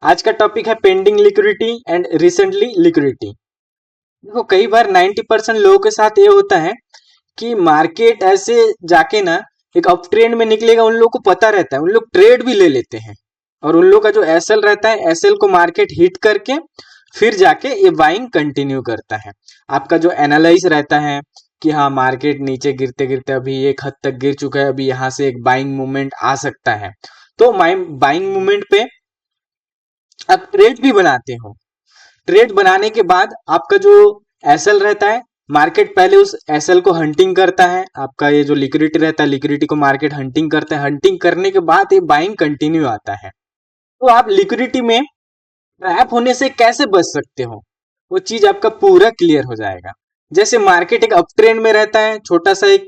आज का टॉपिक है pending liquidity and recently liquidity. देखो कई बार 90% लोगों के साथ ये होता है कि मार्केट ऐसे जाके ना एक अप ट्रेंड में निकलेगा, उन लोगों को पता रहता है, उन लोग ट्रेड भी ले लेते हैं और उन लोग का जो एसएल रहता है, एसएल को मार्केट हिट करके फिर जाके ये बाइंग कंटिन्यू करता है। आपका जो एनालाइज रहता है कि हाँ मार्केट नीचे गिरते गिरते अभी एक हद तक गिर चुका है, अभी यहाँ से एक बाइंग मूवमेंट आ सकता है, तो बाइंग मूवमेंट पे आप ट्रेड भी बनाते हो। ट्रेड बनाने के बाद आपका जो एसएल रहता है, मार्केट पहले उस एसएल को हंटिंग करता है। आपका ये जो लिक्विडिटी रहता है, लिक्विडिटी को मार्केट हंटिंग करता है। हंटिंग करने के बाद ये बाइंग कंटिन्यू आता है। तो आप लिक्विडिटी में ट्रैप होने से कैसे बच सकते हो, वो चीज आपका पूरा क्लियर हो जाएगा। जैसे मार्केट एक अप ट्रेंड में रहता है, छोटा सा एक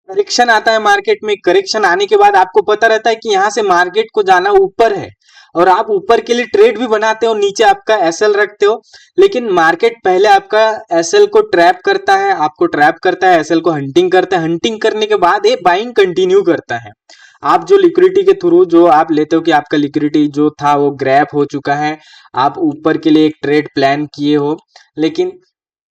करेक्शन आता है मार्केट में। करेक्शन आने के बाद आपको पता रहता है कि यहाँ से मार्केट को जाना ऊपर है और आप ऊपर के लिए ट्रेड भी बनाते हो, नीचे आपका एसएल रखते हो। लेकिन मार्केट पहले आपका एसएल को ट्रैप करता है, आपको ट्रैप करता है, एसएल को हंटिंग करता है। हंटिंग करने के बाद ये बाइंग कंटिन्यू करता है। आप जो लिक्विडिटी के थ्रू जो आप लेते हो कि आपका लिक्विडिटी जो था वो ग्रैप हो चुका है, आप ऊपर के लिए एक ट्रेड प्लान किए हो, लेकिन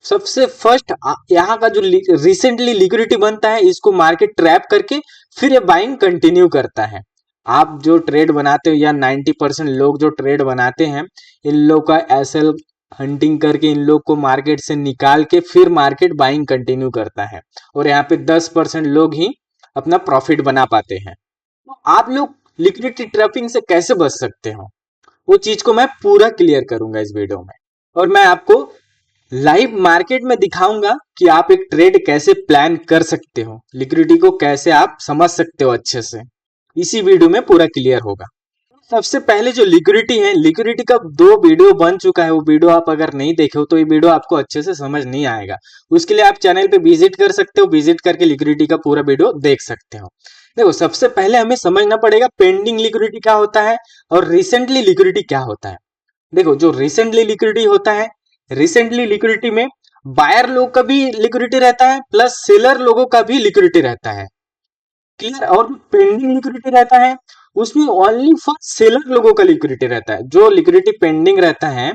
सबसे फर्स्ट यहाँ का जो रिसेंटली लिक्विडिटी बनता है, इसको मार्केट ट्रैप करके फिर ये बाइंग कंटिन्यू करता है। आप जो ट्रेड बनाते हो या 90% लोग जो ट्रेड बनाते हैं, इन लोग का एसएल हंटिंग करके इन लोग को मार्केट से निकाल के फिर मार्केट बाइंग कंटिन्यू करता है और यहाँ पे 10% लोग ही अपना प्रॉफिट बना पाते हैं। तो आप लोग लिक्विडिटी ट्रैपिंग से कैसे बच सकते हो, वो चीज को मैं पूरा क्लियर करूंगा इस वीडियो में। और मैं आपको लाइव मार्केट में दिखाऊंगा कि आप एक ट्रेड कैसे प्लान कर सकते हो, लिक्विडिटी को कैसे आप समझ सकते हो अच्छे से। इसी वीडियो में पूरा क्लियर होगा। सबसे पहले जो लिक्विडिटी है, लिक्विडिटी का 2 वीडियो बन चुका है, वो वीडियो आप अगर नहीं देखे हो तो ये वीडियो आपको अच्छे से समझ नहीं आएगा। उसके लिए आप चैनल पे विजिट कर सकते हो, विजिट करके लिक्विडिटी का पूरा वीडियो देख सकते हो। देखो सबसे पहले हमें समझना पड़ेगा पेंडिंग लिक्विडिटी क्या होता है और रिसेंटली लिक्विडिटी क्या होता है। देखो जो रिसेंटली लिक्विडिटी होता है, रिसेंटली लिक्विडिटी में बायर लोग का भी लिक्विडिटी रहता है प्लस सेलर लोगों का भी लिक्विडिटी रहता है, क्लियर। और पेंडिंग लिक्विडिटी रहता है, उसमें ओनली फॉर सेलर लोगों का लिक्विडिटी रहता है। जो लिक्विडिटी पेंडिंग रहता है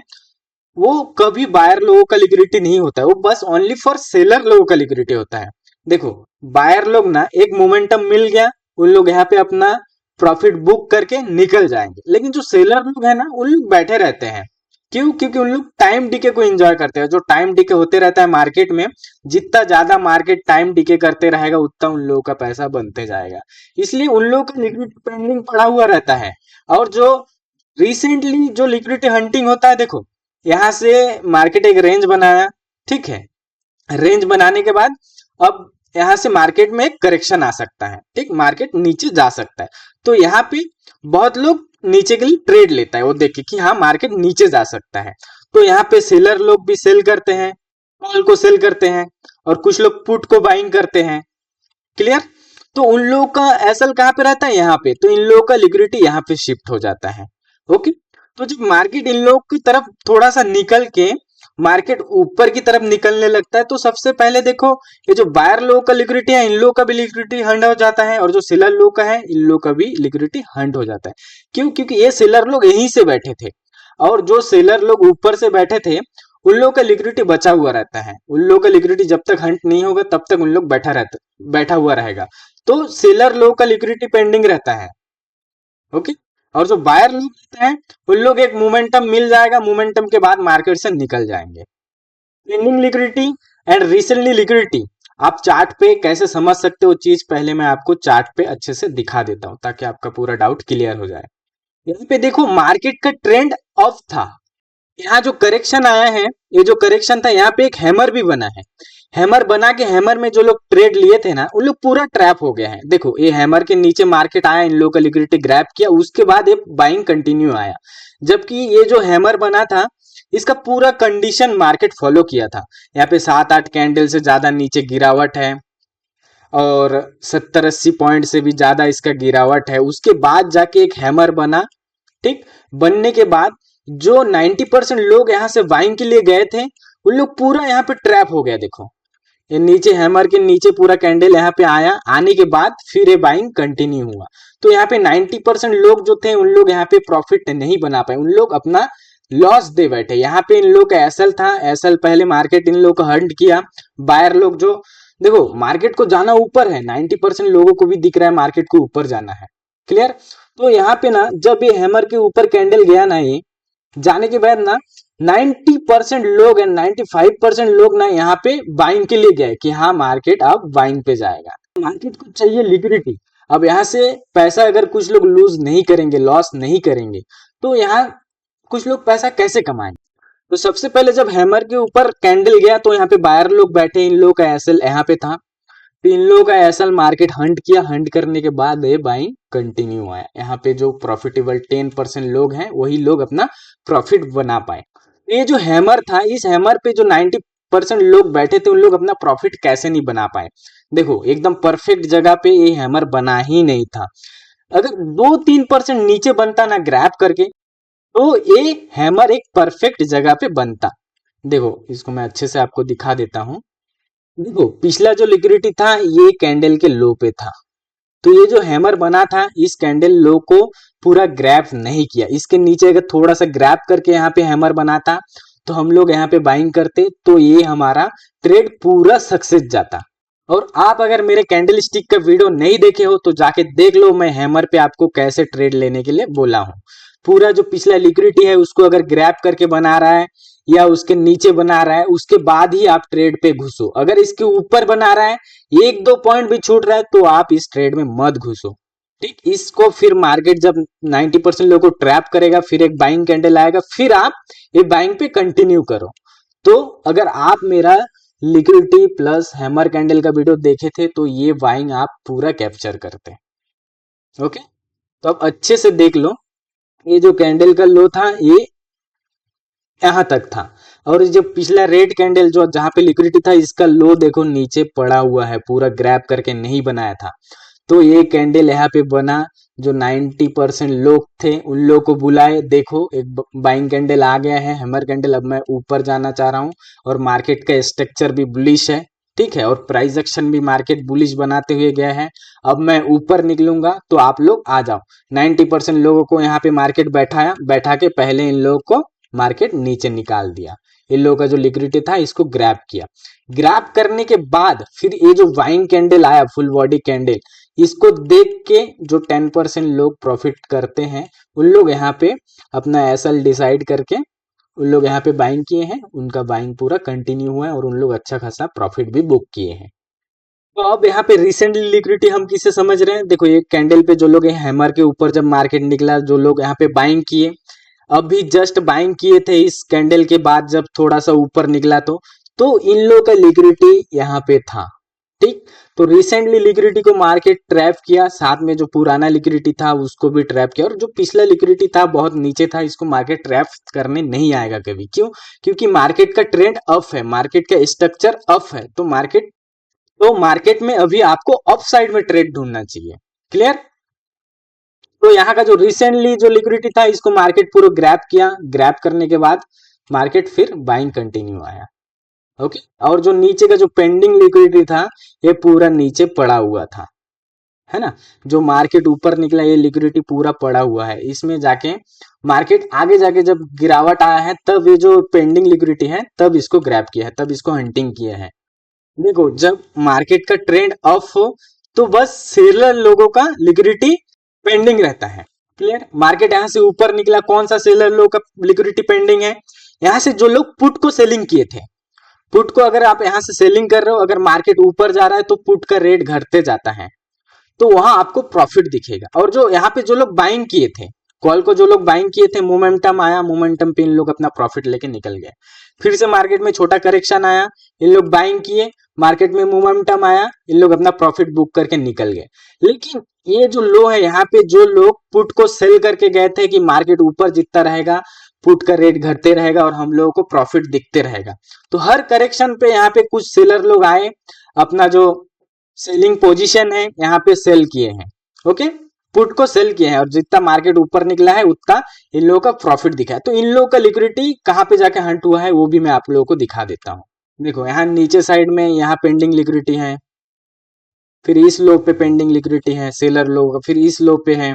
वो कभी बायर लोगों का लिक्विडिटी नहीं होता है, वो बस ओनली फॉर सेलर लोगों का लिक्विडिटी होता है। देखो बायर लोग ना एक मोमेंटम मिल गया, उन लोग यहाँ पे अपना प्रॉफिट बुक करके निकल जाएंगे, लेकिन जो सेलर लोग है ना, उन लोग बैठे रहते हैं। क्यों? क्योंकि उन लोग टाइम डीके को एंजॉय करते हैं। जो टाइम डीके होते रहता है मार्केट में, जितना ज्यादा मार्केट टाइम डीके करते रहेगा उतना उन लोगों का पैसा बनते जाएगा, इसलिए उन लोगों का लिक्विडिटी पेंडिंग पड़ा हुआ रहता है। और जो रिसेंटली जो लिक्विडिटी हंटिंग होता है, देखो यहाँ से मार्केट एक रेंज बनाया, ठीक है। रेंज बनाने के बाद अब यहाँ से मार्केट में एक करेक्शन आ सकता है, ठीक, मार्केट नीचे जा सकता है। तो यहाँ पे बहुत लोग नीचे के लिए ट्रेड लेता है, वो देखे कि हाँ मार्केट नीचे जा सकता है। तो यहाँ पे सेलर लोग भी सेल करते हैं, कॉल को सेल करते हैं और कुछ लोग पुट को बाइंग करते हैं, क्लियर। तो उन लोगों का एसएल कहाँ पे रहता है? यहाँ पे। तो इन लोगों का लिक्विडिटी यहाँ पे शिफ्ट हो जाता है, ओके। तो जब मार्केट इन लोगों की तरफ थोड़ा सा निकल के मार्केट ऊपर की तरफ निकलने लगता है, तो सबसे पहले देखो ये जो बायर लोगों का लिक्विडिटी है, इन लोगों का भी लिक्विडिटी हंड हो जाता है और जो सेलर लोग का है, इन लोगों का भी लिक्विडिटी हंड हो जाता है। क्यों? क्योंकि ये सेलर लोग यहीं से बैठे थे और जो सेलर लोग ऊपर से बैठे थे, उन लोगों का लिक्विडिटी बचा हुआ रहता है। उन लोगों का लिक्विडिटी जब तक हंट नहीं होगा तब तक उन लोग बैठा हुआ रहेगा। तो सेलर लोग का लिक्विडिटी पेंडिंग रहता है, ओके। और जो बायर लोग रहते हैं, उन लोग एक मोमेंटम मिल जाएगा, मोमेंटम के बाद मार्केट से निकल जाएंगे। Pending liquidity and recently liquidity आप चार्ट पे कैसे समझ सकते हो चीज, पहले मैं आपको चार्ट पे अच्छे से दिखा देता हूं ताकि आपका पूरा डाउट क्लियर हो जाए। यहाँ पे देखो मार्केट का ट्रेंड ऑफ था, यहाँ जो करेक्शन आया है, ये जो करेक्शन था, यहाँ पे एक हैमर भी बना है। हैमर बना के हैमर में जो लोग ट्रेड लिए थे ना, उन लोग पूरा ट्रैप हो गए हैं। देखो ये हैमर के नीचे मार्केट आया, इन लोगों का लिक्विडिटी ग्रैब किया, उसके बाद ये बाइंग कंटिन्यू आया। जबकि ये जो हैमर बना था, इसका पूरा कंडीशन मार्केट फॉलो किया था। यहाँ पे 7-8 कैंडल से ज्यादा नीचे गिरावट है और 70-80 पॉइंट से भी ज्यादा इसका गिरावट है। उसके बाद जाके एक हैमर बना, ठीक। बनने के बाद जो 90% लोग यहाँ से बाइंग के लिए गए थे, उन लोग पूरा यहाँ पे ट्रैप हो गया। देखो ये नीचे हैमर के नीचे पूरा कैंडल यहाँ पे आया, आने के बाद फिर ये बाइंग कंटिन्यू हुआ। तो यहाँ पे 90% लोग जो थे उन लोग यहाँ पे प्रॉफिट नहीं बना पाए, उन लोग अपना लॉस दे बैठे। यहाँ पे इन लोग का एसएल था, एसएल पहले मार्केट इन लोग को हंट किया। बायर लोग जो देखो मार्केट को जाना ऊपर है, 90% लोगों को भी दिख रहा है मार्केट को ऊपर जाना है, क्लियर। तो यहाँ पे ना जब ये हैमर के ऊपर कैंडल गया ना, ये जाने के बाद ना 90% लोग एंड 95% लोग ना यहाँ पे बाइंग के लिए गए कि हाँ मार्केट अब बाइंग पे जाएगा। मार्केट को चाहिए लिक्विडिटी। अब यहाँ से पैसा अगर कुछ लोग लूज नहीं करेंगे, लॉस नहीं करेंगे, तो यहाँ कुछ लोग पैसा कैसे कमाएंगे। तो सबसे पहले जब हैमर के ऊपर कैंडल गया तो यहाँ पे बायर लोग बैठे, इन लोग का एसएल यहाँ पे था, तो इन लोगों का एसएल मार्केट हंट किया, हंट करने के बाद ये बाइंग कंटिन्यू आया। यहाँ पे जो प्रॉफिटेबल 10% लोग हैं वही लोग अपना प्रॉफिट बना पाए। ये जो हैमर था, इस हैमर पे जो 90% लोग बैठे थे उन लोग अपना प्रॉफिट कैसे नहीं बना पाए। देखो एकदम परफेक्ट जगह पे ये हैमर बना ही नहीं था। अगर 2-3% नीचे बनता ना ग्रैब करके, तो ये हैमर एक परफेक्ट जगह पे बनता। देखो इसको मैं अच्छे से आपको दिखा देता हूं। देखो पिछला जो लिक्विडिटी था ये कैंडल के लो पे था, तो ये जो हैमर बना था इस कैंडल लो को पूरा ग्रैब नहीं किया। इसके नीचे अगर थोड़ा सा ग्रैब करके यहाँ पे हैमर बनाता तो हम लोग यहाँ पे बाइंग करते, तो ये हमारा ट्रेड पूरा सक्सेस जाता। और आप अगर मेरे कैंडल स्टिक का वीडियो नहीं देखे हो तो जाके देख लो, मैं हैमर पे आपको कैसे ट्रेड लेने के लिए बोला हूँ। पूरा जो पिछला लिक्विडिटी है उसको अगर ग्रैब करके बना रहा है या उसके नीचे बना रहा है, उसके बाद ही आप ट्रेड पे घुसो। अगर इसके ऊपर बना रहा है, 1-2 पॉइंट भी छूट रहा है, तो आप इस ट्रेड में मत घुसो, ठीक। इसको फिर मार्केट जब 90% लोगों को ट्रैप करेगा, फिर एक बाइंग कैंडल आएगा, फिर आप ये बाइंग पे कंटिन्यू करो। तो अगर आप मेरा लिक्विडिटी प्लस हैमर कैंडल का वीडियो देखे थे तो ये बाइंग आप पूरा कैप्चर करते। ओके, तो अब अच्छे से देख लो, ये जो कैंडल का लो था ये यहां तक था, और जो पिछला रेड कैंडल जो जहां पे लिक्विडिटी था इसका लो देखो नीचे पड़ा हुआ है, पूरा ग्रैब करके नहीं बनाया था। तो ये कैंडल यहाँ पे बना, जो 90% लोग थे उन लोग को बुलाए, देखो एक बाइंग कैंडल आ गया है हैमर कैंडल। अब मैं ऊपर जाना चाह रहा हूँ और मार्केट का स्ट्रक्चर भी बुलिश है, ठीक है, और प्राइस एक्शन भी मार्केट बुलिश बनाते हुए गया है। अब मैं ऊपर निकलूंगा तो आप लोग आ जाओ। 90% लोगों को यहाँ पे मार्केट बैठाया, बैठा के पहले इन लोगों को मार्केट नीचे निकाल दिया। इन लोगों का जो लिक्विडिटी था इसको ग्रैब किया। ग्रैब करने के बाद फिर ये जो बाइंग कैंडल आया, फुल बॉडी कैंडल, इसको देख के जो 10% लोग प्रॉफिट करते हैं उन लोग यहाँ पे अपना एसएल डिसाइड करके उन लोग यहाँ पे बाइंग किए हैं, उनका बाइंग पूरा कंटिन्यू हुआ है और उन लोग अच्छा खासा प्रॉफिट भी बुक किए हैं। तो अब यहाँ पे रिसेंटली लिक्विडिटी हम किसे समझ रहे हैं, देखो ये कैंडल पे जो लोग हैमर के ऊपर जब मार्केट निकला, जो लोग यहाँ पे बाइंग किए, अभी जस्ट बाइंग किए थे इस कैंडल के बाद जब थोड़ा सा ऊपर निकला तो इन लोग का लिक्विडिटी यहाँ पे था, ठीक। तो रिसेंटली लिक्विडिटी को मार्केट ट्रैप किया, साथ में जो पुराना लिक्विडिटी था उसको भी ट्रैप किया, और जो पिछला लिक्विडिटी था बहुत नीचे था, इसको मार्केट ट्रैप करने नहीं आएगा कभी। क्यों? क्योंकि मार्केट का ट्रेंड अप है, मार्केट का स्ट्रक्चर अप है, तो मार्केट में अभी आपको अप साइड में ट्रेड ढूंढना चाहिए, क्लियर। तो यहाँ का जो रिसेंटली जो लिक्विडिटी था इसको मार्केट पूरा ग्रैब किया, ग्रैब करने के बाद मार्केट फिर बाइंग कंटिन्यू आया, ओके। और जो नीचे का जो पेंडिंग लिक्विडिटी था ये पूरा नीचे पड़ा हुआ था, है ना। जो मार्केट ऊपर निकला ये लिक्विडिटी पूरा पड़ा हुआ है, इसमें जाके मार्केट आगे जाके जब गिरावट आया है तब ये जो पेंडिंग लिक्विडिटी है तब इसको ग्रैब किया है, तब इसको हंटिंग किया है। देखो जब मार्केट का ट्रेंड अप हो तो बस सेलर लोगों का लिक्विडिटी पेंडिंग रहता है, क्लियर। मार्केट यहाँ से ऊपर निकला, कौन सा सेलर लोगों का लिक्विडिटी पेंडिंग है, यहाँ से जो लोग पुट को सेलिंग किए थे। पुट को अगर आप यहाँ से सेलिंग कर रहे हो, अगर मार्केट ऊपर जा रहा है तो पुट का रेट घटते जाता है, तो वहां आपको प्रॉफिट दिखेगा। और जो यहाँ पे जो लोग बाइंग किए थे, कॉल को जो लोग बाइंग किए थे, मोमेंटम आया, मोमेंटम पे इन लोग अपना प्रॉफिट लेके निकल गए। फिर से मार्केट में छोटा करेक्शन आया, इन लोग बाइंग किए, मार्केट में मोमेंटम आया, इन लोग अपना प्रॉफिट बुक करके निकल गए। लेकिन ये जो लो है, यहाँ पे जो लोग पुट को सेल करके गए थे कि मार्केट ऊपर जितना रहेगा पुट का रेट घटते रहेगा और हम लोगों को प्रॉफिट दिखते रहेगा, तो हर करेक्शन पे यहाँ पे कुछ सेलर लोग आए, अपना जो सेलिंग पोजीशन है यहाँ पे सेल किए हैं, ओके, पुट को सेल किए हैं, और जितना मार्केट ऊपर निकला है उतना इन लोगों का प्रॉफिट दिखा है। तो इन लोगों का लिक्विडिटी कहाँ पे जाके हंट हुआ है वो भी मैं आप लोगों को दिखा देता हूँ। देखो यहाँ नीचे साइड में यहाँ पेंडिंग लिक्विडिटी है, फिर इस लो पे पेंडिंग लिक्विडिटी है सेलर लो का, फिर इस लो पे है।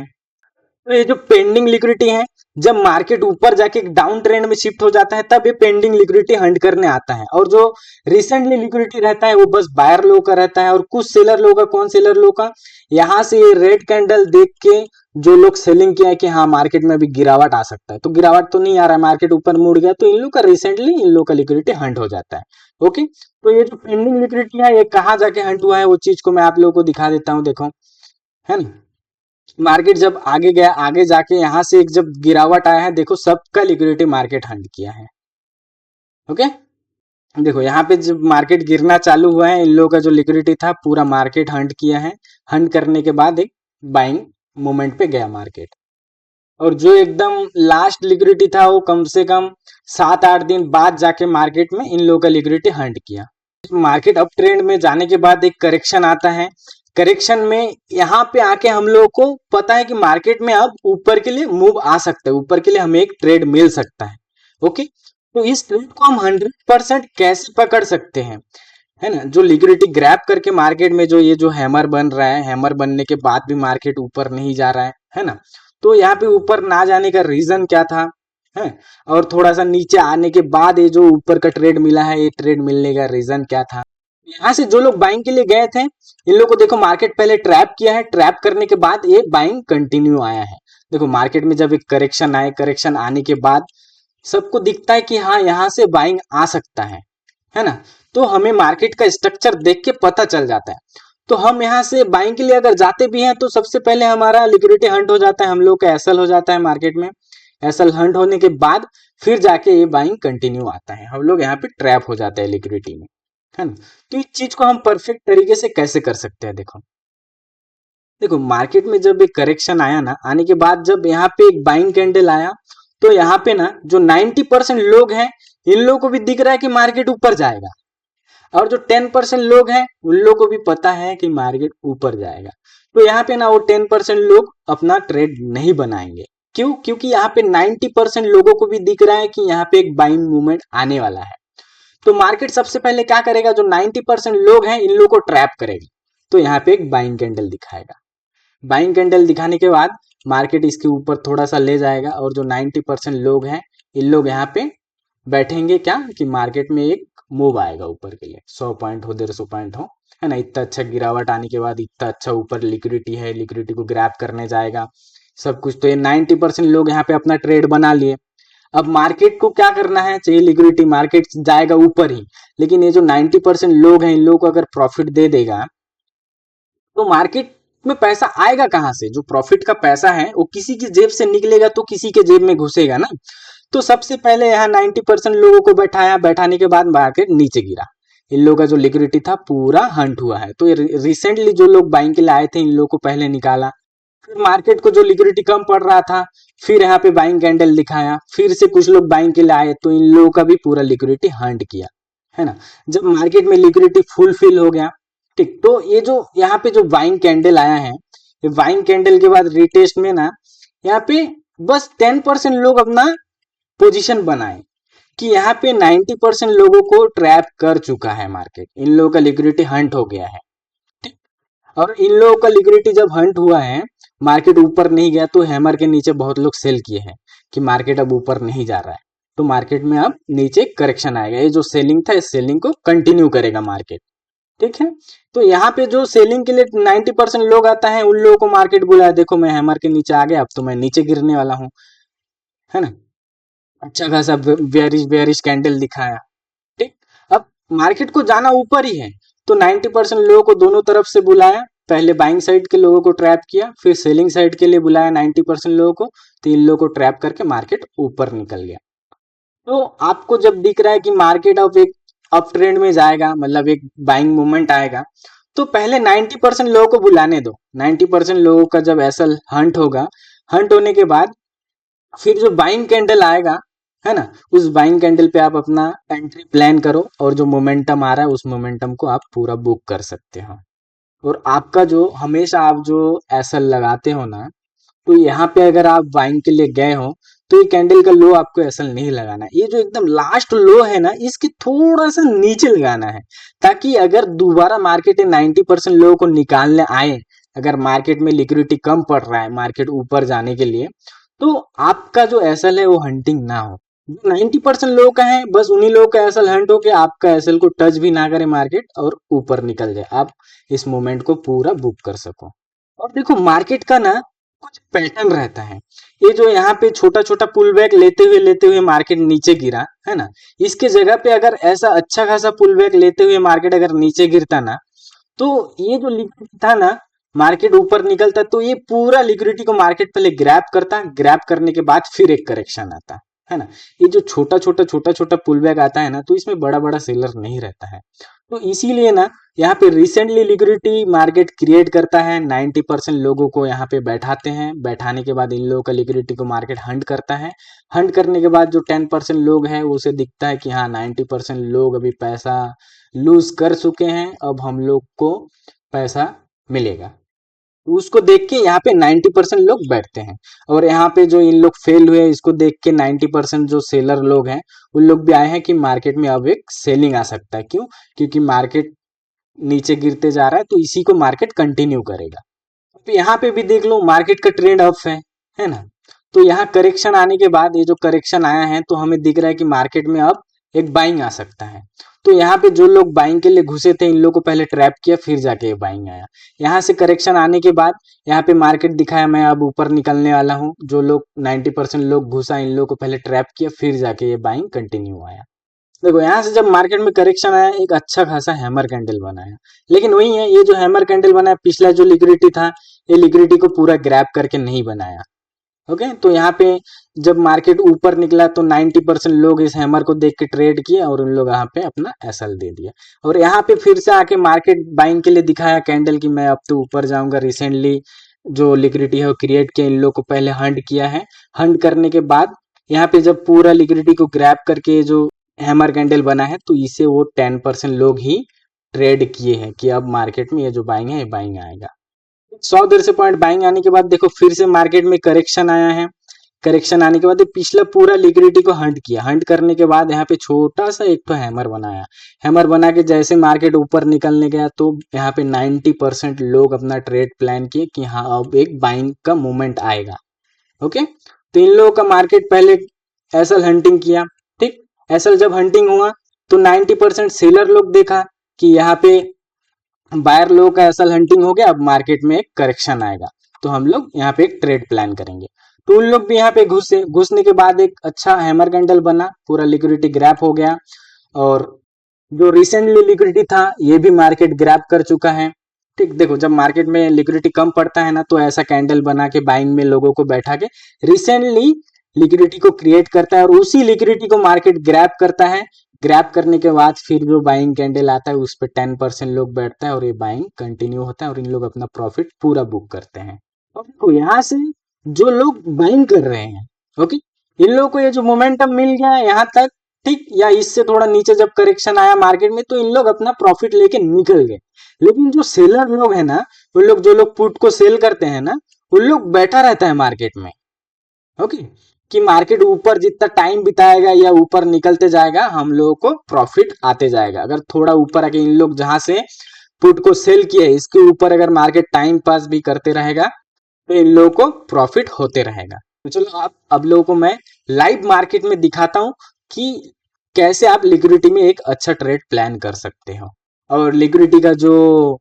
तो ये जो पेंडिंग लिक्विडिटी है, जब मार्केट ऊपर जाके डाउन ट्रेंड में शिफ्ट हो जाता है तब ये पेंडिंग लिक्विडिटी हंट करने आता है। और जो रिसेंटली लिक्विडिटी रहता है वो बस बायर लो का रहता है और कुछ सेलर लो का। कौन सेलर लो का? यहाँ से ये रेड कैंडल देख के जो लोग सेलिंग किया है कि हाँ मार्केट में अभी गिरावट आ सकता है, तो गिरावट तो नहीं आ रहा है, मार्केट ऊपर मुड़ गया, तो इन लोग का रिसेंटली इन लोग का लिक्विडिटी हंट हो जाता है। ओके, तो ये जो पेंडिंग लिक्विडिटी है ये कहाँ जाके हंट हुआ है वो चीज को मैं आप लोगों को दिखा देता हूँ। देखो, है ना, मार्केट जब आगे गया, आगे जाके यहाँ से एक जब गिरावट आया है, देखो सबका लिक्विडिटी मार्केट हंट किया है। ओके, देखो यहाँ पे जब मार्केट गिरना चालू हुआ है, इन लोगों का जो लिक्विडिटी था पूरा मार्केट हंट किया है। हंट करने के बाद एक बाइंग मोमेंट पे गया मार्केट। और जो एकदम लास्ट लिक्विडिटी था वो कम से कम 7-8 दिन बाद जाके मार्केट में इन लोगों का लिक्विडिटी हंट किया। मार्केट अप ट्रेंड में जाने के बाद एक करेक्शन आता है। करेक्शन में यहाँ पे आके हम लोगों को पता है कि मार्केट में अब ऊपर के लिए मूव आ सकता है, ऊपर के लिए हमें एक ट्रेड मिल सकता है। ओके, तो इस ट्रेड को हम 100% कैसे पकड़ सकते हैं, है ना, जो लिक्विडिटी ग्रैब करके मार्केट में जो ये जो हैमर बन रहा है, हैमर बनने के बाद भी मार्केट ऊपर नहीं जा रहा है ना, तो यहाँ पे ऊपर ना जाने का रीजन क्या था, है, और थोड़ा सा नीचे आने के बाद ये जो ऊपर का ट्रेड मिला है, ये ट्रेड मिलने का रीजन क्या था। यहाँ से जो लोग बाइंग के लिए गए थे, इन लोगों को देखो मार्केट पहले ट्रैप किया है, ट्रैप करने के बाद ये बाइंग कंटिन्यू आया है। देखो मार्केट में जब एक करेक्शन आए, करेक्शन आने के बाद सबको दिखता है कि हाँ यहाँ से बाइंग आ सकता है ना, तो हमें मार्केट का स्ट्रक्चर देख के पता चल जाता है। तो हम यहाँ से बाइंग के लिए अगर जाते भी हैं तो सबसे पहले हमारा लिक्विडिटी हंट हो जाता है, हम लोग का एसएल हो जाता है मार्केट में। एसएल हंट होने के बाद फिर जाके ये बाइंग कंटिन्यू आता है, हम लोग यहाँ पे ट्रैप हो जाते हैं लिक्विडिटी में, है ना। तो इस चीज को हम परफेक्ट तरीके से कैसे कर सकते हैं? देखो देखो मार्केट में जब एक करेक्शन आया ना, आने के बाद जब यहाँ पे एक बाइंग कैंडल आया, तो यहाँ पे ना जो 90% लोग हैं इन लोगों को भी दिख रहा है कि मार्केट ऊपर जाएगा, और जो 10% लोग हैं उन लोगों को भी पता है कि मार्केट ऊपर जाएगा। तो यहाँ पे ना वो 10% लोग अपना ट्रेड नहीं बनाएंगे। क्यों? क्योंकि यहाँ पे 90% लोगों को भी दिख रहा है कि यहाँ पे एक बाइंग मूवमेंट आने वाला है। तो मार्केट सबसे पहले क्या करेगा, जो 90% लोग हैं इन लोगों को ट्रैप करेगा, तो यहाँ पे एक बाइंग कैंडल दिखाएगा। बाइंग कैंडल दिखाने के बाद मार्केट इसके ऊपर थोड़ा सा ले जाएगा, और जो 90% लोग हैं इन लोग यहाँ पे बैठेंगे क्या कि मार्केट में एक मूव आएगा ऊपर के लिए, 100 पॉइंट हो 150 पॉइंट हो, है ना। इतना अच्छा गिरावट आने के बाद इतना अच्छा ऊपर लिक्विडिटी है, लिक्विडिटी को ग्रैब करने जाएगा सब कुछ। तो ये 90% लोग यहाँ पे अपना ट्रेड बना लिए। अब मार्केट को क्या करना है, चाहिए लिक्विडिटी, मार्केट जाएगा ऊपर ही, लेकिन ये जो 90% लोग हैं इन लोगों को अगर प्रॉफिट दे देगा तो मार्केट में पैसा आएगा कहां से? जो प्रॉफिट का पैसा है वो किसी की जेब से निकलेगा तो किसी के जेब में घुसेगा ना। तो सबसे पहले यहाँ 90% लोगों को बैठाया, बैठाने के बाद मार्केट नीचे गिरा, इन लोगों का जो लिक्विडिटी था पूरा हंट हुआ है। तो रिसेंटली जो लोग बाइंग के लिए आए थे इन लोगों को पहले निकाला, फिर मार्केट को जो लिक्विडिटी कम पड़ रहा था फिर यहाँ पे बाइंग कैंडल दिखाया, फिर से कुछ लोग बाइंग के लिए आए तो इन लोगों का भी पूरा लिक्विडिटी हंट किया, है ना। जब मार्केट में लिक्विडिटी फुलफिल हो गया, ठीक, तो ये जो यहाँ पे जो बाइंग कैंडल आया है, ये बाइंग कैंडल के बाद रिटेस्ट में ना यहाँ पे बस 10% लोग अपना पोजीशन बनाए कि यहाँ पे 90% लोगों को ट्रैप कर चुका है मार्केट, इन लोगों का लिक्विडिटी हंट हो गया है, ठीक। और इन लोगों का लिक्विडिटी जब हंट हुआ है, मार्केट ऊपर नहीं गया, तो हैमर के नीचे बहुत लोग सेल किए हैं कि मार्केट अब ऊपर नहीं जा रहा है, तो मार्केट में अब नीचे करेक्शन आएगा। ये जो सेलिंग था इस सेलिंग को कंटिन्यू करेगा मार्केट, ठीक है। तो यहाँ पे जो सेलिंग के लिए 90% लोग आता है उन लोगों को मार्केट बुलाया, देखो मैं हैमर के नीचे आ गया, अब तो मैं नीचे गिरने वाला हूँ, है ना। अच्छा खासा बेयरिश बेयरिश कैंडल दिखाया, ठीक। अब मार्केट को जाना ऊपर ही है, तो 90% लोगों को दोनों तरफ से बुलाया, पहले बाइंग साइड के लोगों को ट्रैप किया, फिर सेलिंग साइड के लिए बुलाया 90% लोगों को, तो इन लोगों को ट्रैप करके मार्केट ऊपर निकल गया। तो आपको जब दिख रहा है कि मार्केट अब एक अप ट्रेंड में जाएगा, मतलब एक बाइंग मूवमेंट आएगा, तो पहले 90% लोगों को बुलाने दो। 90% लोगों का जब ऐसा हंट होगा, हंट होने के बाद फिर जो बाइंग कैंडल आएगा, है ना, उस बाइंग कैंडल पे आप अपना एंट्री प्लान करो, और जो मोमेंटम आ रहा है उस मोमेंटम को आप पूरा बुक कर सकते हो। और आपका जो हमेशा आप जो एसएल लगाते हो ना, तो यहाँ पे अगर आप बाइंग के लिए गए हो तो ये कैंडल का लो आपको एसएल नहीं लगाना है। ये जो एकदम लास्ट लो है ना, इसके थोड़ा सा नीचे लगाना है, ताकि अगर दोबारा मार्केट 90% लोगों को निकालने आए, अगर मार्केट में लिक्विडिटी कम पड़ रहा है मार्केट ऊपर जाने के लिए, तो आपका जो एसएल है वो हंटिंग ना हो। जो 90% लोगों का है, बस उन्हीं लोगों का एसएल हंट हो के आपका एसएल को टच भी ना करे मार्केट और ऊपर निकल जाए, आप इस मोमेंट को पूरा बुक कर सको। और देखो मार्केट का ना कुछ पैटर्न रहता है। ये जो यहाँ पे छोटा छोटा पुल बैक लेते हुए मार्केट नीचे गिरा है ना, इसके जगह पे अगर ऐसा अच्छा खासा पुल बैक लेते हुए मार्केट अगर नीचे गिरता ना, तो ये जो लिक्विडिटी था ना, मार्केट ऊपर निकलता तो ये पूरा लिक्विडिटी को मार्केट पहले ग्रैब करता, ग्रैब करने के बाद फिर एक करेक्शन आता है ना। ये जो छोटा छोटा पुल बैक आता है ना, तो इसमें बड़ा बड़ा सेलर नहीं रहता है। तो इसीलिए ना यहाँ पे रिसेंटली लिक्विडिटी मार्केट क्रिएट करता है, 90% लोगों को यहाँ पे बैठाते हैं, बैठाने के बाद इन लोगों का लिक्विडिटी को मार्केट हंट करता है। हंट करने के बाद जो 10% लोग हैं उसे दिखता है कि हाँ 90% लोग अभी पैसा लूज कर चुके हैं, अब हम लोग को पैसा मिलेगा। तो उसको देख के यहाँ पे 90% लोग बैठते हैं। और यहाँ पे जो इन लोग फेल हुए इसको देख के 90% जो सेलर लोग हैं उन लोग भी आए हैं कि मार्केट में अब एक सेलिंग आ सकता है। क्यों? क्योंकि मार्केट नीचे गिरते जा रहा है, तो इसी को मार्केट कंटिन्यू करेगा। तो यहाँ पे भी देख लो मार्केट का ट्रेंड अप है ना। तो यहाँ करेक्शन आने के बाद ये जो करेक्शन आया है, तो हमें दिख रहा है कि मार्केट में अब एक बाइंग आ सकता है। तो यहाँ पे जो लोग बाइंग के लिए घुसे थे इन लोग को पहले ट्रैप किया, फिर जाके बाइंग आया। यहाँ से करेक्शन आने के बाद यहाँ पे मार्केट दिखाया मैं अब ऊपर निकलने वाला हूँ। जो लोग 90% लोग घुसा इन लोग को पहले ट्रैप किया, फिर जाके ये बाइंग कंटिन्यू आया। देखो यहाँ से जब मार्केट में करेक्शन आया, एक अच्छा खासा हैमर कैंडल बनाया, लेकिन वही है ये जो हैमर कैंडल बनाया, पिछला जो लिक्विडिटी था ये लिक्विडिटी को पूरा ग्रैब करके नहीं बनाया। ओके, तो यहाँ पे जब मार्केट ऊपर निकला तो 90% लोग इस हैमर को देख के ट्रेड किए और उन लोग यहाँ पे अपना एसएल दे दिया। और यहाँ पे फिर से आके मार्केट बाइंग के लिए दिखाया कैंडल की मैं अब तो ऊपर जाऊंगा। रिसेंटली जो लिक्विडिटी है वो क्रिएट किया, इन लोग को पहले हंट किया है। हंट करने के बाद यहाँ पे जब पूरा लिक्विडिटी को ग्रैब करके जो हैमर कैंडल बना है, तो इसे वो 10% लोग ही ट्रेड किए हैं कि अब मार्केट में ये जो बाइंग है ये बाइंग आएगा। 100-150 पॉइंट बाइंग आने के बाद देखो फिर से मार्केट में करेक्शन आया है। करेक्शन आने के बाद पिछला पूरा लिक्विडिटी को हंट किया। हंट करने के बाद यहाँ पे छोटा सा एक तो हैमर बनाया। हैमर बना के जैसे मार्केट ऊपर निकलने गया, तो यहाँ पे 90% लोग अपना ट्रेड प्लान किए कि हाँ अब एक बाइंग का मूवमेंट आएगा। ओके, तो इन लोगों का मार्केट पहले एसएल हंटिंग किया। ठीक, एसएल जब हंटिंग हुआ तो 90% सेलर लोग देखा कि यहाँ पे बायर लोगों का एसएल हंटिंग हो गया, अब मार्केट में एक करेक्शन आएगा, तो हम लोग यहाँ पे एक ट्रेड प्लान करेंगे। तो उन लोग भी यहाँ पे घुसे। घुसने के बाद एक अच्छा हैमर कैंडल बना, पूरा लिक्विडिटी ग्रैब हो गया। और जो रिसेंटली लिक्विडिटी था ये भी मार्केट ग्रैब कर चुका है। ठीक, देखो जब मार्केट में लिक्विडिटी कम पड़ता है ना, तो ऐसा कैंडल बना के बाइंग में लोगों को बैठा के रिसेंटली लिक्विडिटी को क्रिएट करता है और उसी लिक्विडिटी को मार्केट ग्रैब करता है। ग्रैब करने के बाद फिर जो बाइंग कैंडल आता है उस पर 10% लोग बैठता है और ये बाइंग कंटिन्यू होता है और इन लोग अपना प्रॉफिट पूरा बुक करते हैं। और देखो यहाँ से जो लोग बाइंग कर रहे हैं, ओके, इन लोगों को ये जो मोमेंटम मिल गया है यहाँ तक, ठीक, या इससे थोड़ा नीचे जब करेक्शन आया मार्केट में, तो इन लोग अपना प्रॉफिट लेके निकल गए। लेकिन जो सेलर लोग हैं ना, वो लोग जो लोग पुट को सेल करते हैं ना, उन लोग बैठा रहता है मार्केट में। ओके, कि मार्केट ऊपर जितना टाइम बिताएगा या ऊपर निकलते जाएगा, हम लोगों को प्रॉफिट आते जाएगा। अगर थोड़ा ऊपर आके इन लोग जहां से पुट को सेल किए इसके ऊपर अगर मार्केट टाइम पास भी करते रहेगा, तो इन लोगों को प्रॉफिट होते रहेगा। तो चलो अब लोगों को मैं लाइव मार्केट में दिखाता हूं कि कैसे आप लिक्विडिटी में एक अच्छा ट्रेड प्लान कर सकते हो। और लिक्विडिटी का जो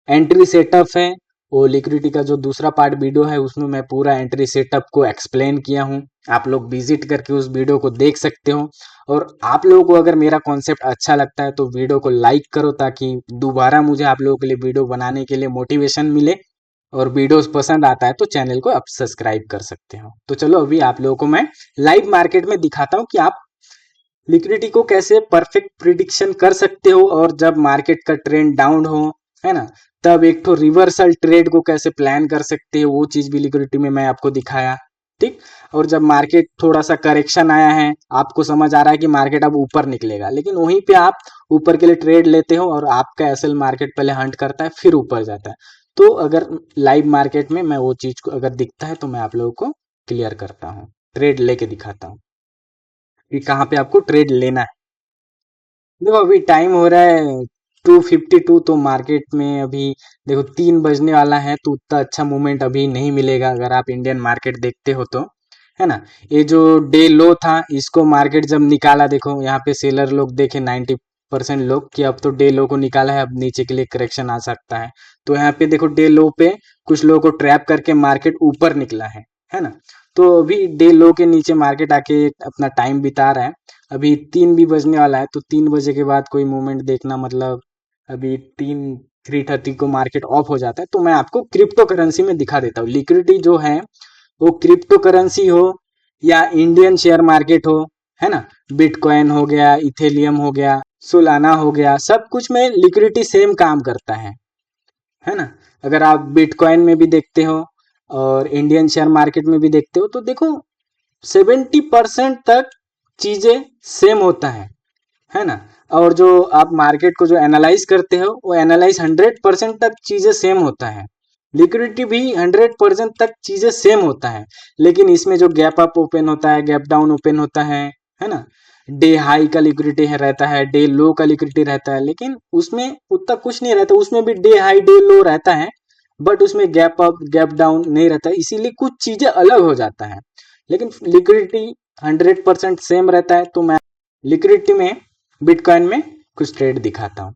एंट्री सेटअप है, वो लिक्विडिटी का जो दूसरा पार्ट वीडियो है उसमें मैं पूरा एंट्री सेटअप को एक्सप्लेन किया हूँ। आप लोग विजिट करके उस वीडियो को देख सकते हो। और आप लोगों को अगर मेरा कॉन्सेप्ट अच्छा लगता है तो वीडियो को लाइक करो, ताकि दोबारा मुझे आप लोगों के लिए वीडियो बनाने के लिए मोटिवेशन मिले। और वीडियोस पसंद आता है तो चैनल को आप सब्सक्राइब कर सकते हो। तो चलो अभी आप लोगों को मैं लाइव मार्केट में दिखाता हूँ कि आप लिक्विडिटी को कैसे परफेक्ट प्रिडिक्शन कर सकते हो। और जब मार्केट का ट्रेंड डाउन हो, है ना, तब एक तो रिवर्सल ट्रेड को कैसे प्लान कर सकते हो, वो चीज भी लिक्विडिटी में मैं आपको दिखाया। ठीक, और जब मार्केट थोड़ा सा करेक्शन आया है, आपको समझ आ रहा है कि मार्केट अब ऊपर निकलेगा, लेकिन वहीं पे आप ऊपर के लिए ट्रेड लेते हो और आपका एसएल मार्केट पहले हंट करता है फिर ऊपर जाता है। तो अगर लाइव मार्केट में मैं वो चीज को अगर दिखता है तो मैं आप लोगों को क्लियर करता हूँ। ट्रेड लेके दिखाता हूँ कि कहाँ पे आपको ट्रेड लेना है। देखो अभी टाइम हो रहा है 2:52, तो मार्केट में अभी देखो 3 बजने वाला है, तो उतना अच्छा मूवमेंट अभी नहीं मिलेगा अगर आप इंडियन मार्केट देखते हो तो, है ना। ये जो डे लो था इसको मार्केट जब निकाला, देखो यहाँ पे सेलर लोग देखे 90% लोग कि अब तो डे लो को निकाला है, अब नीचे के लिए करेक्शन आ सकता है। तो यहाँ पे देखो डे लो पे कुछ लोगों को ट्रैप करके मार्केट ऊपर निकला है ना। तो अभी डे लो के नीचे मार्केट आके अपना टाइम बिता रहा है। अभी 3 भी बजने वाला है, तो 3 बजे के बाद कोई मूवमेंट देखना मतलब अभी 3:30 को मार्केट ऑफ हो जाता है। तो मैं आपको क्रिप्टो करेंसी में दिखा देता हूँ लिक्विडिटी जो है, वो क्रिप्टो करेंसी हो या इंडियन शेयर मार्केट हो, है ना। बिटकॉइन हो गया, इथेलियम हो गया, सोलाना हो गया, सब कुछ में लिक्विडिटी सेम काम करता है ना। अगर आप बिटकॉइन में भी देखते हो और इंडियन शेयर मार्केट में भी देखते हो, तो देखो 70% तक चीजें सेम होता है ना। और जो आप मार्केट को जो एनालाइज करते हो, वो एनालाइज 100% तक चीजें सेम होता है। लिक्विडिटी भी 100% तक चीजें सेम होता है, लेकिन इसमें जो गैप अप ओपन होता है, गैप डाउन ओपन होता है ना। डे हाई का लिक्विडिटी है रहता है, डे लो का लिक्विडिटी रहता है, लेकिन उसमें उतना कुछ नहीं रहता। उसमें भी डे हाई डे लो रहता है, बट उसमें गैप अप गैप डाउन नहीं रहता, इसीलिए कुछ चीजें अलग हो जाता है। लेकिन लिक्विडिटी 100% सेम रहता है। तो मैं लिक्विडिटी में बिटकॉइन में कुछ ट्रेड दिखाता हूँ।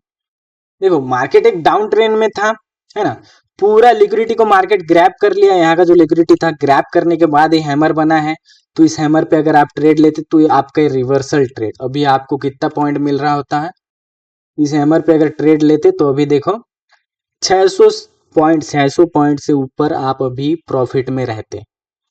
देखो मार्केट एक डाउन ट्रेंड में था, है ना। पूरा लिक्विडिटी को मार्केट ग्रैब कर लिया, यहाँ का जो लिक्विडिटी था ग्रैब करने के बाद ये हैमर बना है। तो इस हैमर पे अगर आप ट्रेड लेते तो ये आपका रिवर्सल ट्रेड, अभी आपको कितना पॉइंट मिल रहा होता है इस हैमर पे अगर ट्रेड लेते, तो अभी देखो 600 पॉइंट से ऊपर आप अभी प्रॉफिट में रहते।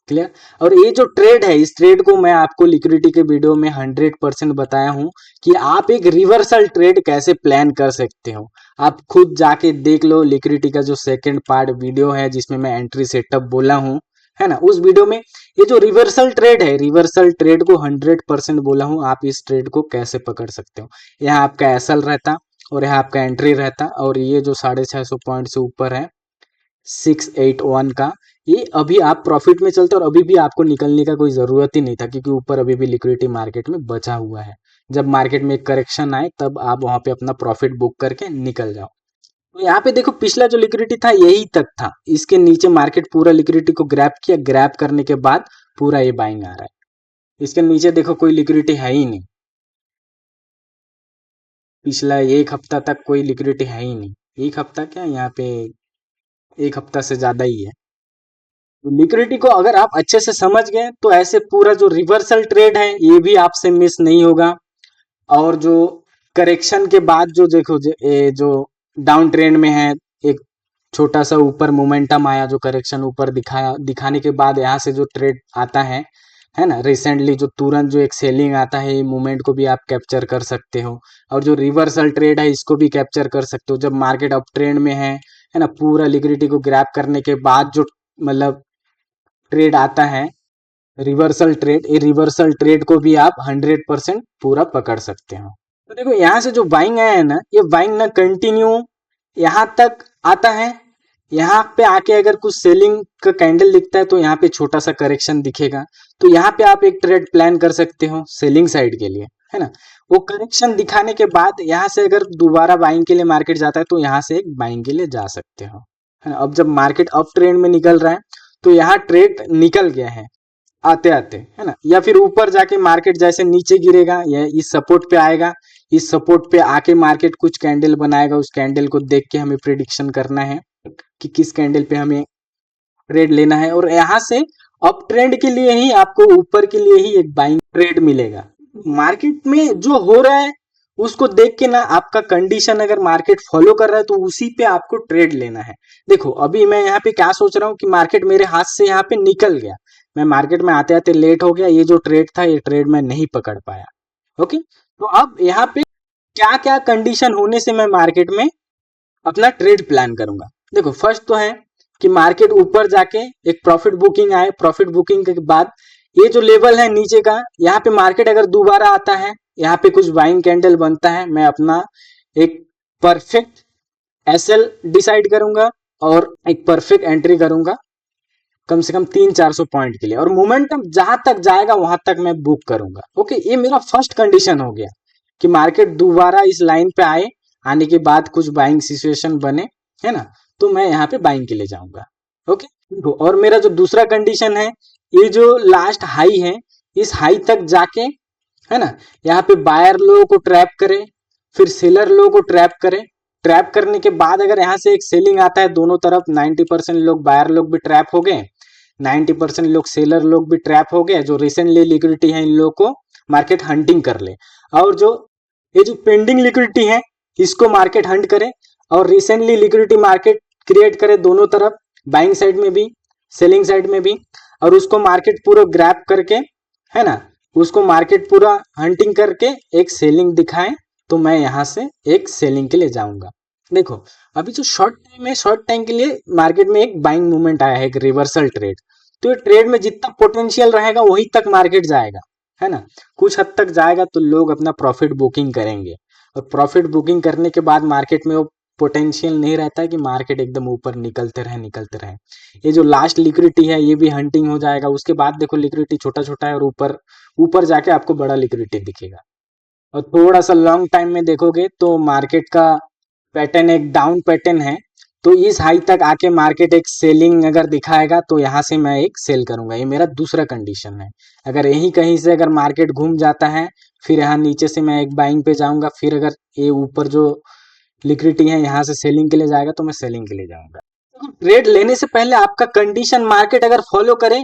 क्लियर। और ये जो ट्रेड है, इस ट्रेड को मैं आपको लिक्विडिटी के वीडियो में 100% बताया हूं कि आप एक रिवर्सल ट्रेड कैसे प्लान कर सकते हो। आप खुद जाके देख लो, लिक्विडिटी का जो सेकंड पार्ट वीडियो है जिसमें मैं एंट्री सेटअप बोला हूं, है ना। उस वीडियो में ये जो रिवर्सल ट्रेड है, रिवर्सल ट्रेड को 100% बोला हूं, आप इस ट्रेड को कैसे पकड़ सकते हो। यहाँ आपका एसएल रहता और यहाँ आपका एंट्री रहता, और ये जो 650 पॉइंट से ऊपर है 681 का, ये अभी आप प्रॉफिट में चलते और अभी भी आपको निकलने का कोई ज़रूरत ही नहीं था, क्योंकि ऊपर अभी भी लिक्विडिटी मार्केट में बचा हुआ है। जब मार्केट में एक करेक्शन आए तब आप वहां पे अपना प्रॉफिट बुक करके निकल जाओ। तो यहाँ पे देखो पिछला जो लिक्विडिटी था यही तक था, इसके नीचे मार्केट पूरा लिक्विडिटी को ग्रैब किया, ग्रैब करने के बाद पूरा ये बाइंग आ रहा है। इसके नीचे देखो कोई लिक्विडिटी है ही नहीं, पिछला 1 हफ्ता तक कोई लिक्विडिटी है ही नहीं। 1 हफ्ता क्या, यहाँ पे 1 हफ्ता से ज्यादा ही है। लिक्विडिटी को अगर आप अच्छे से समझ गए तो ऐसे पूरा जो रिवर्सल ट्रेड है ये भी आपसे मिस नहीं होगा। और जो करेक्शन के बाद जो देखो जो डाउन ट्रेंड में है, एक छोटा सा ऊपर मोमेंटम आया, जो करेक्शन ऊपर दिखाया, दिखाने के बाद यहाँ से जो ट्रेड आता है ना, रिसेंटली जो तुरंत जो एक सेलिंग आता है, ये मूवमेंट को भी आप कैप्चर कर सकते हो। और जो रिवर्सल ट्रेड है इसको भी कैप्चर कर सकते हो जब मार्केट अप ट्रेंड में है ना। पूरा लिक्विडिटी को ग्रैब करने के बाद जो मतलब ट्रेड आता है रिवर्सल ट्रेड, ये रिवर्सल ट्रेड को भी आप 100% पूरा पकड़ सकते हो। तो देखो यहाँ से जो बाइंग आया है ना, ये बाइंग ना कंटिन्यू यहाँ तक आता है। यहाँ पे आके अगर कुछ सेलिंग का कैंडल दिखता है तो यहाँ पे छोटा सा करेक्शन दिखेगा, तो यहाँ पे आप एक ट्रेड प्लान कर सकते हो सेलिंग साइड के लिए, है ना। वो करेक्शन दिखाने के बाद यहाँ से अगर दोबारा बाइंग के लिए मार्केट जाता है तो यहाँ से एक बाइंग के लिए जा सकते हो, है ना। अब जब मार्केट अप ट्रेंड में निकल रहा है तो यहाँ ट्रेड निकल गया है आते आते, है ना। या फिर ऊपर जाके मार्केट जैसे नीचे गिरेगा या इस सपोर्ट पे आएगा, इस सपोर्ट पे आके मार्केट कुछ कैंडल बनाएगा, उस कैंडल को देख के हमें प्रिडिक्शन करना है कि किस कैंडल पे हमें ट्रेड लेना है। और यहाँ से अप ट्रेंड के लिए ही आपको ऊपर के लिए ही एक बाइंग ट्रेड मिलेगा। मार्केट में जो हो रहा है उसको देख के ना, आपका कंडीशन अगर मार्केट फॉलो कर रहा है तो उसी पे आपको ट्रेड लेना है। देखो अभी मैं यहाँ पे क्या सोच रहा हूँ कि मार्केट मेरे हाथ से यहाँ पे निकल गया, मैं मार्केट में आते आते लेट हो गया, ये जो ट्रेड था ये ट्रेड मैं नहीं पकड़ पाया। ओके, तो अब यहाँ पे क्या क्या कंडीशन होने से मैं मार्केट में अपना ट्रेड प्लान करूंगा। देखो फर्स्ट तो है कि मार्केट ऊपर जाके एक प्रॉफिट बुकिंग आए, प्रॉफिट बुकिंग के बाद ये जो लेवल है नीचे का, यहाँ पे मार्केट अगर दोबारा आता है, यहाँ पे कुछ बाइंग कैंडल बनता है, मैं अपना एक परफेक्ट एसएल डिसाइड करूंगा और एक परफेक्ट एंट्री करूंगा कम से कम 300-400 पॉइंट के लिए, और मोमेंटम जहां तक जाएगा वहां तक मैं बुक करूंगा। ओके, ये मेरा फर्स्ट कंडीशन हो गया कि मार्केट दोबारा इस लाइन पे आए, आने के बाद कुछ बाइंग सिचुएशन बने, है ना, तो मैं यहाँ पे बाइंग के लिए जाऊंगा। ओके, देखो, और मेरा जो दूसरा कंडीशन है, ये जो लास्ट हाई है, इस हाई तक जाके, है ना, यहाँ पे बायर लोगों को ट्रैप करे, फिर सेलर लोगों को ट्रैप करे। ट्रैप करने के बाद अगर यहाँ से एक सेलिंग आता है दोनों तरफ, 90% लोग बायर लोग भी ट्रैप हो गए, 90% लोग सेलर लोग भी ट्रैप हो गए, जो रिसेंटली लिक्विडिटी है इन लोगों को मार्केट हंटिंग कर ले, और जो ये जो पेंडिंग लिक्विडिटी है इसको मार्केट हंट करे, और रिसेंटली लिक्विडिटी मार्केट क्रिएट करे दोनों तरफ, बाइंग साइड में भी सेलिंग साइड में भी, और उसको मार्केट पूरा ग्रैप करके, है ना, उसको मार्केट पूरा हंटिंग करके एक सेलिंग दिखाए, तो मैं यहाँ से एक सेलिंग के लिए जाऊंगा। देखो, अभी जो शॉर्ट टाइम है, शॉर्ट टाइम के लिए मार्केट में एक बाइंग मूवमेंट आया है, एक रिवर्सल ट्रेड, तो ये ट्रेड में जितना पोटेंशियल रहेगा वही तक मार्केट जाएगा, है ना, कुछ हद तक जाएगा तो लोग अपना प्रॉफिट बुकिंग करेंगे, और प्रॉफिट बुकिंग करने के बाद मार्केट में वो पोटेंशियल नहीं रहता है कि मार्केट एकदम ऊपर निकलते रहे। ये जो लास्ट लिक्विडिटी है ये भी हंटिंग हो जाएगा, उसके बाद देखो लिक्विडिटी छोटा छोटा है, और ऊपर ऊपर जाके आपको बड़ा लिक्विडिटी दिखेगा। और थोड़ा सा लॉन्ग टाइम में देखोगे तो मार्केट का पैटर्न एक डाउन पैटर्न है, तो इस हाई तक आके मार्केट एक सेलिंग अगर दिखाएगा तो यहाँ से मैं एक सेल करूंगा। ये मेरा दूसरा कंडीशन है। अगर यही कहीं से अगर मार्केट घूम जाता है, फिर यहाँ नीचे से मैं एक बाइंग पे जाऊंगा, फिर अगर ये ऊपर जो लिक्विडिटी है यहाँ से सेलिंग के लिए जाएगा तो मैं सेलिंग के लिए जाऊंगा। तो ट्रेड लेने से पहले आपका कंडीशन मार्केट अगर फॉलो करे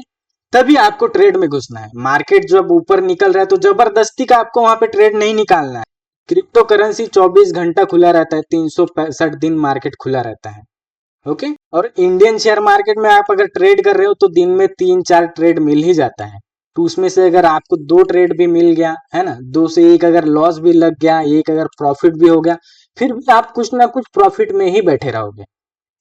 तभी आपको ट्रेड में घुसना है। मार्केट जब ऊपर निकल रहा है तो जबरदस्ती का आपको वहां पे ट्रेड नहीं निकालना है। क्रिप्टो करेंसी 24 घंटा खुला रहता है, 365 दिन मार्केट खुला रहता है। ओके, और इंडियन शेयर मार्केट में आप अगर ट्रेड कर रहे हो तो दिन में 3-4 ट्रेड मिल ही जाता है, तो उसमें से अगर आपको 2 ट्रेड भी मिल गया, है ना, 2 से 1 अगर लॉस भी लग गया, 1 अगर प्रॉफिट भी हो गया, फिर भी आप कुछ ना कुछ प्रॉफिट में ही बैठे रहोगे,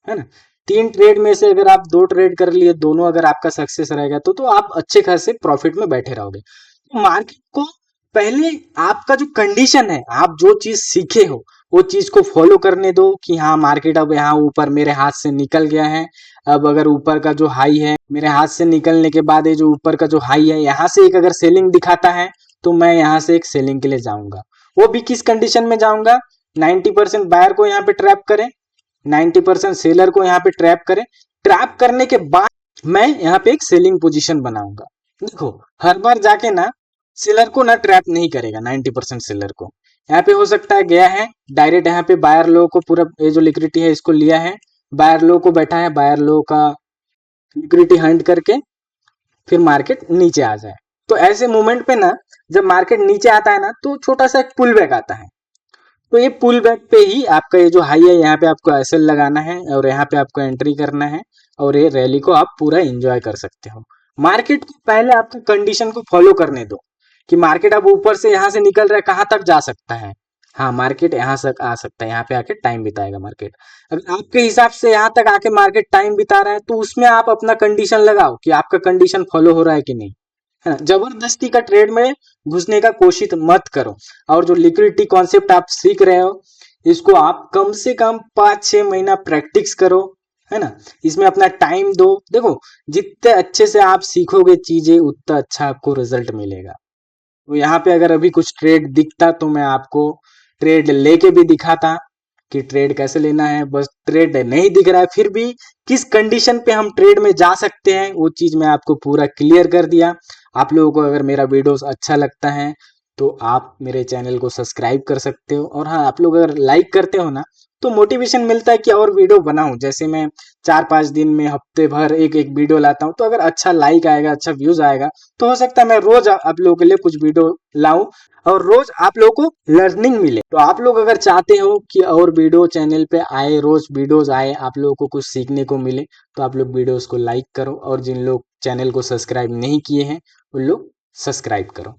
है ना। 3 ट्रेड में से अगर आप 2 ट्रेड कर लिए, दोनों अगर आपका सक्सेस रहेगा तो आप अच्छे खासे प्रॉफिट में बैठे रहोगे। तो मार्केट को पहले आपका जो कंडीशन है, आप जो चीज सीखे हो वो चीज को फॉलो करने दो कि हाँ मार्केट अब यहाँ ऊपर मेरे हाथ से निकल गया है। अब अगर ऊपर का जो हाई है मेरे हाथ से निकलने के बाद, ये जो ऊपर का जो हाई है यहाँ से एक अगर सेलिंग दिखाता है तो मैं यहाँ से एक सेलिंग के लिए जाऊंगा। वो भी किस कंडीशन में जाऊंगा, 90% बायर को यहाँ पे ट्रैप करें, 90% सेलर को यहाँ पे ट्रैप करें। ट्रैप करने के बाद मैं यहाँ पे एक सेलिंग पोजीशन बनाऊंगा। देखो, हर बार जाके ना सेलर को ना ट्रैप नहीं करेगा, 90% सेलर को यहाँ पे हो सकता है गया है डायरेक्ट यहाँ पे बायर लोगों को पूरा ये जो लिक्विडिटी है इसको लिया है, बायर लोगों को बैठा है, बायर लोगों का लिक्विडिटी हंट करके फिर मार्केट नीचे आ जाए। तो ऐसे मोमेंट पे ना जब मार्केट नीचे आता है ना तो छोटा सा एक पुल बैक आता है, तो ये पुल बैक पे ही आपका ये जो हाई है यहाँ पे आपको एसएल लगाना है और यहाँ पे आपको एंट्री करना है, और ये रैली को आप पूरा एंजॉय कर सकते हो। मार्केट को पहले आपके कंडीशन को फॉलो करने दो कि मार्केट अब ऊपर से यहाँ से निकल रहा है, कहाँ तक जा सकता है। हाँ, मार्केट यहाँ तक आ सकता है, यहाँ पे आके टाइम बिताएगा मार्केट। अगर आपके हिसाब से यहाँ तक आके मार्केट टाइम बिता रहा है तो उसमें आप अपना कंडीशन लगाओ कि आपका कंडीशन फॉलो हो रहा है कि नहीं, है ना। जबरदस्ती का ट्रेड में घुसने का कोशिश मत करो। और जो लिक्विडिटी कॉन्सेप्ट आप सीख रहे हो इसको आप कम से कम 5-6 महीना प्रैक्टिस करो, है ना, इसमें अपना टाइम दो। देखो, जितने अच्छे से आप सीखोगे चीजें उतना अच्छा आपको रिजल्ट मिलेगा। तो यहाँ पे अगर अभी कुछ ट्रेड दिखता तो मैं आपको ट्रेड लेके भी दिखाता कि ट्रेड कैसे लेना है। बस ट्रेड नहीं दिख रहा है, फिर भी किस कंडीशन पे हम ट्रेड में जा सकते हैं वो चीज मैं आपको पूरा क्लियर कर दिया। आप लोगों को अगर मेरा वीडियोस अच्छा लगता है तो आप मेरे चैनल को सब्सक्राइब कर सकते हो, और हाँ, आप लोग अगर लाइक करते हो ना तो मोटिवेशन मिलता है कि और वीडियो बनाऊं। जैसे मैं 4-5 दिन में हफ्ते भर एक एक वीडियो लाता हूं, तो अगर अच्छा लाइक आएगा, अच्छा व्यूज आएगा, तो हो सकता है मैं रोज आप लोगों के लिए कुछ वीडियो लाऊं और रोज आप लोगों को लर्निंग मिले। तो आप लोग अगर चाहते हो कि और वीडियो चैनल पे आए, रोज वीडियोस आए, आप लोगों को कुछ सीखने को मिले, तो आप लोग वीडियोस को लाइक करो, और जिन लोग चैनल को सब्सक्राइब नहीं किए हैं उन लोग सब्सक्राइब करो।